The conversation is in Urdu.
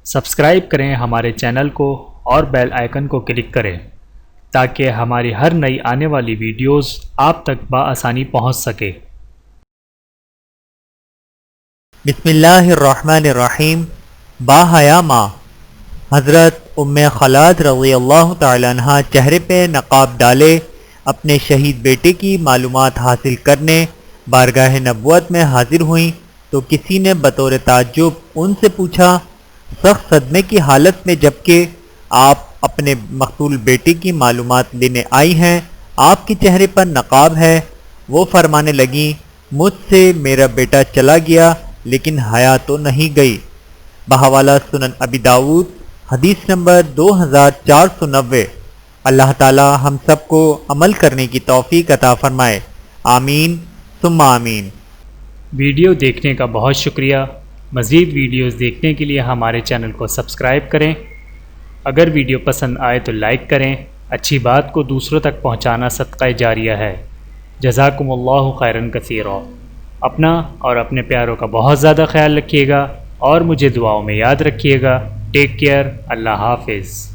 سبسکرائب کریں ہمارے چینل کو اور بیل آئیکن کو کلک کریں تاکہ ہماری ہر نئی آنے والی ویڈیوز آپ تک بآسانی پہنچ سکے۔ بسم اللہ الرحمن الرحیم۔ با حیا ماں حضرت ام خلاد رضی اللہ تعالی عنہ چہرے پہ نقاب ڈالے اپنے شہید بیٹے کی معلومات حاصل کرنے بارگاہ نبوت میں حاضر ہوئیں تو کسی نے بطور تعجب ان سے پوچھا، سخت صدمے کی حالت میں جبکہ آپ اپنے مقتول بیٹے کی معلومات لینے آئی ہیں، آپ کے چہرے پر نقاب ہے؟ وہ فرمانے لگیں، مجھ سے میرا بیٹا چلا گیا لیکن حیا تو نہیں گئی۔ بحوالہ سنن ابی داؤد حدیث نمبر 2490۔ اللہ تعالی ہم سب کو عمل کرنے کی توفیق عطا فرمائے، آمین ثم آمین۔ ویڈیو دیکھنے کا بہت شکریہ۔ مزید ویڈیوز دیکھنے کے لیے ہمارے چینل کو سبسکرائب کریں۔ اگر ویڈیو پسند آئے تو لائک کریں۔ اچھی بات کو دوسروں تک پہنچانا صدقہ جاریہ ہے۔ جزاکم اللہ خیرا کثیرا۔ اپنا اور اپنے پیاروں کا بہت زیادہ خیال رکھیے گا اور مجھے دعاؤں میں یاد رکھیے گا۔ Take care. اللہ حافظ۔